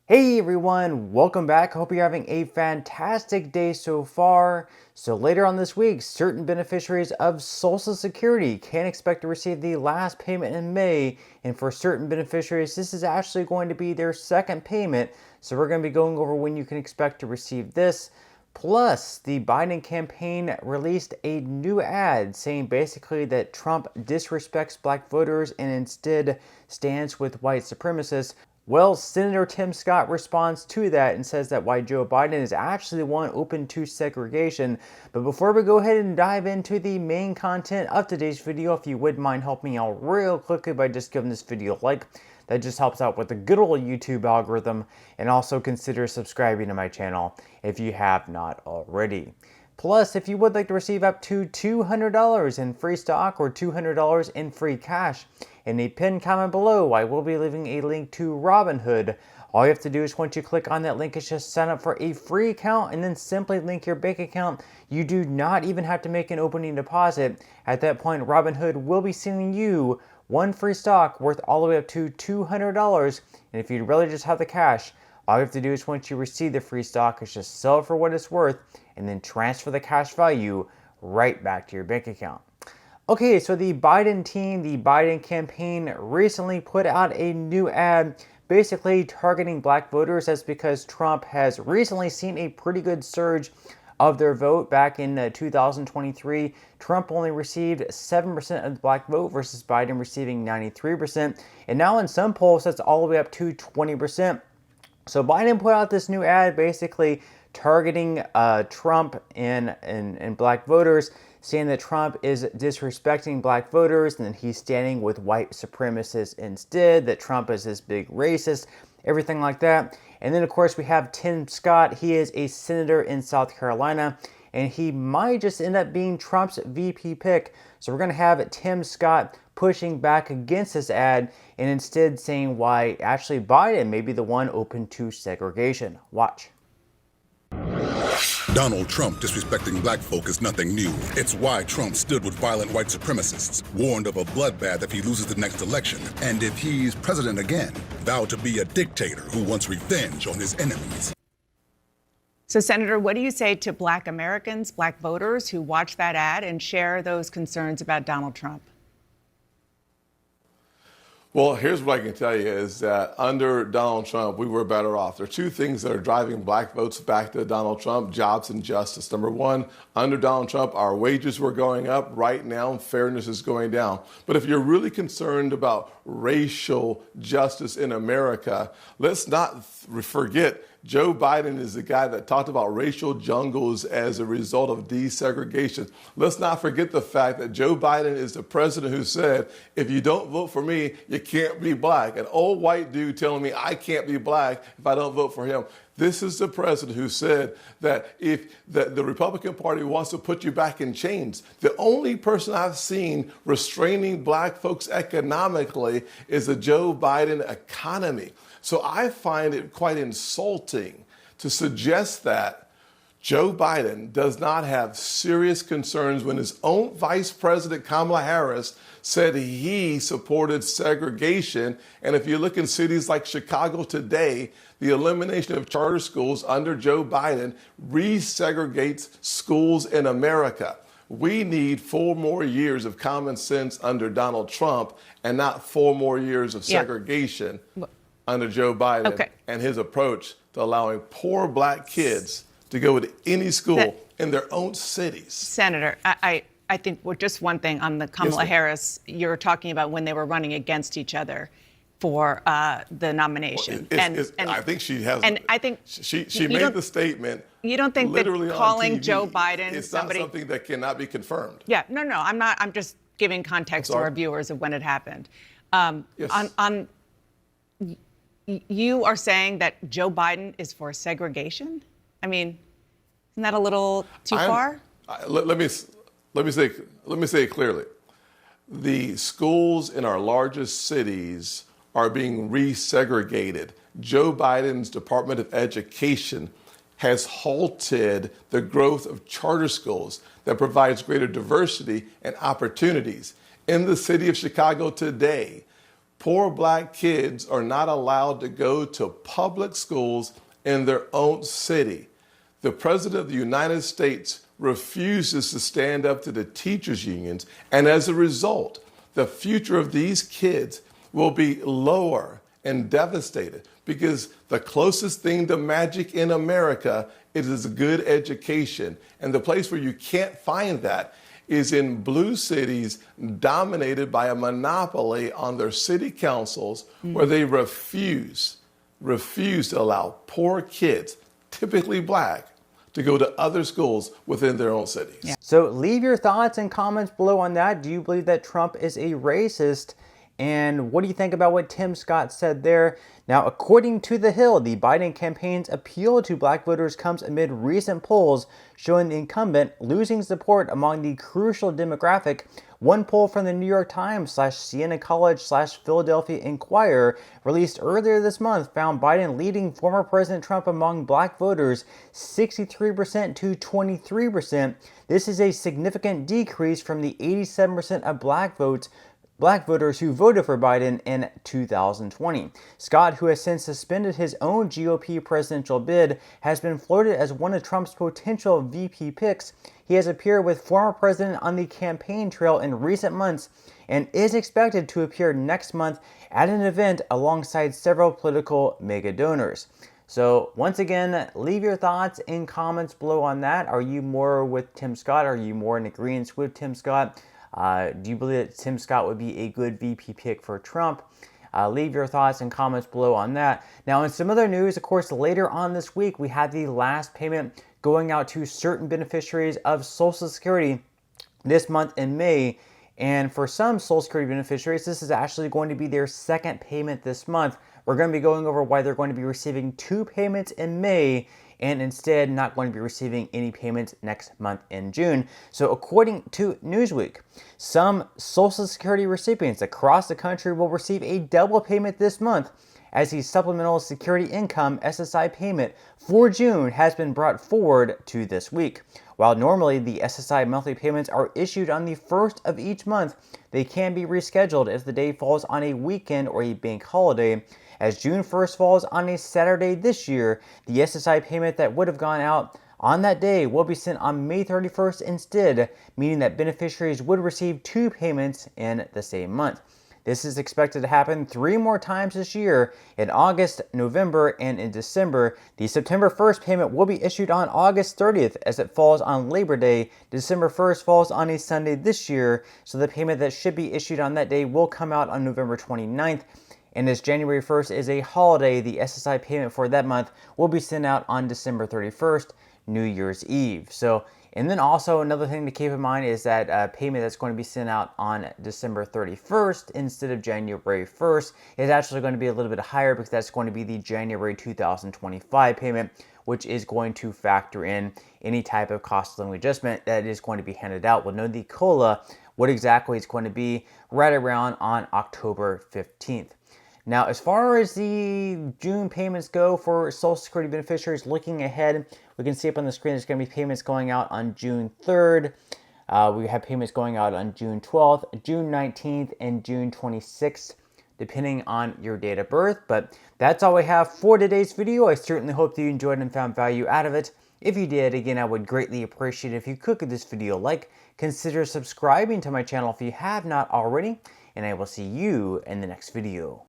Hey everyone, welcome back. Hope you're having a fantastic day so far. So later on this week, certain beneficiaries of Social Security can expect to receive the last payment in May. And for certain beneficiaries, this is actually going to be their second payment. So we're going to be going over when you can expect to receive this. Plus, the Biden campaign released a new ad saying basically that Trump disrespects black voters and instead stands with white supremacists. Well, Senator Tim Scott responds to that and says that why Joe Biden is actually the one open to segregation. But before we go ahead and dive into the main content of today's video, if you would mind helping me out real quickly by just giving this video a like, that just helps out with the good old YouTube algorithm, and also consider subscribing to my channel if you have not already. Plus, if you would like to receive up to $200 in free stock or $200 in free cash, in the pinned comment below, I will be leaving a link to Robinhood. All you have to do is once you click on that link is just sign up for a free account and then simply link your bank account. You do not even have to make an opening deposit. At that point, Robinhood will be sending you one free stock worth all the way up to $200. And if you really just have the cash, all you have to do is once you receive the free stock is just sell it for what it's worth and then transfer the cash value right back to your bank account. Okay, so the Biden team, the Biden campaign recently put out a new ad basically targeting black voters. That's because Trump has recently seen a pretty good surge of their vote. Back in 2023, Trump only received 7% of the black vote versus Biden receiving 93%. And now in some polls, that's all the way up to 20%. So Biden put out this new ad basically targeting Trump and black voters, saying that Trump is disrespecting black voters and that he's standing with white supremacists instead, that Trump is this big racist, everything like that. And then, of course, we have Tim Scott. He is a senator in South Carolina, and he might just end up being Trump's VP pick. So we're going to have Tim Scott pushing back against this ad and instead saying why actually Biden may be the one open to segregation. Watch. Donald Trump disrespecting black folk is nothing new. It's why Trump stood with violent white supremacists, warned of a bloodbath if he loses the next election, and if he's president again, vowed to be a dictator who wants revenge on his enemies. So, Senator, what do you say to black Americans, black voters who watch that ad and share those concerns about Donald Trump? Well, here's what I can tell you is that under Donald Trump, we were better off. There are two things that are driving black votes back to Donald Trump: jobs and justice. Number one, under Donald Trump, our wages were going up. Right now, fairness is going down. But if you're really concerned about racial justice in America, let's not forget Joe Biden is the guy that talked about racial jungles as a result of desegregation. Let's not forget the fact that Joe Biden is the president who said, if you don't vote for me, you can't be black. An old white dude telling me I can't be black if I don't vote for him. This is the president who said that if the Republican Party wants to put you back in chains. The only person I've seen restraining black folks economically is the Joe Biden economy. So I find it quite insulting to suggest that Joe Biden does not have serious concerns when his own Vice President Kamala Harris said he supported segregation. And if you look in cities like Chicago today, the elimination of charter schools under Joe Biden resegregates schools in America. We need 4 more years of common sense under Donald Trump and not 4 more years of segregation under Joe Biden and his approach to allowing poor black kids to go to any school in their own cities. Senator, I think just one thing on the Kamala Harris, you're talking about when they were running against each other for the nomination. I think she has. And I think she made the statement. You don't think that calling Joe Biden is not something that cannot be confirmed? Yeah, no, I'm not. I'm just giving context to our viewers of when it happened. You are saying that Joe Biden is for segregation? I mean, isn't that a little too far? Let me say it clearly. The schools in our largest cities are being resegregated. Joe Biden's Department of Education has halted the growth of charter schools that provides greater diversity and opportunities. In the city of Chicago today, Poor black kids are not allowed to go to public schools in their own city. The President of the United States refuses to stand up to the teachers' unions, and as a result, the future of these kids will be lower and devastated, because the closest thing to magic in America is a good education. And the place where you can't find that is in blue cities dominated by a monopoly on their city councils, where they refuse to allow poor kids, typically black, to go to other schools within their own cities. Yeah. So leave your thoughts and comments below on that. Do you believe that Trump is a racist? And what do you think about what Tim Scott said there? Now, according to The Hill, the Biden campaign's appeal to black voters comes amid recent polls showing the incumbent losing support among the crucial demographic. One poll from the New York Times / Siena College / Philadelphia Inquirer released earlier this month found Biden leading former President Trump among black voters 63% to 23%. This is a significant decrease from the 87% of black voters who voted for Biden in 2020. Scott, who has since suspended his own GOP presidential bid, has been floated as one of Trump's potential VP picks. He has appeared with former president on the campaign trail in recent months and is expected to appear next month at an event alongside several political mega donors. So once again, leave your thoughts in comments below on that. Are you more with Tim Scott? Are you more in agreement with Tim Scott? Do you believe that Tim Scott would be a good VP pick for Trump? Leave your thoughts and comments below on that. Now, in some other news, of course, later on this week, we had the last payment going out to certain beneficiaries of Social Security this month in May. And for some Social Security beneficiaries, this is actually going to be their second payment this month. We're going to be going over why they're going to be receiving 2 payments in May and instead not going to be receiving any payments next month in June. So according to Newsweek, some Social Security recipients across the country will receive a double payment this month, as the Supplemental Security Income SSI payment for June has been brought forward to this week. While normally the SSI monthly payments are issued on the first of each month, they can be rescheduled if the day falls on a weekend or a bank holiday. As June 1st falls on a Saturday this year, the SSI payment that would have gone out on that day will be sent on May 31st instead, meaning that beneficiaries would receive 2 payments in the same month. This is expected to happen 3 more times this year, in August, November, and in December. The September 1st payment will be issued on August 30th as it falls on Labor Day. December 1st falls on a Sunday this year, so the payment that should be issued on that day will come out on November 29th. And as January 1st is a holiday, the SSI payment for that month will be sent out on December 31st, New Year's Eve. And then also another thing to keep in mind is that payment that's going to be sent out on December 31st instead of January 1st is actually going to be a little bit higher, because that's going to be the January 2025 payment, which is going to factor in any type of cost of living adjustment that is going to be handed out. We'll know the COLA, what exactly it's going to be, right around on October 15th. Now, as far as the June payments go for Social Security beneficiaries, looking ahead, we can see up on the screen there's going to be payments going out on June 3rd. We have payments going out on June 12th, June 19th, and June 26th, depending on your date of birth. But that's all we have for today's video. I certainly hope that you enjoyed and found value out of it. If you did, again, I would greatly appreciate it if you could give this video a like. Consider subscribing to my channel if you have not already. And I will see you in the next video.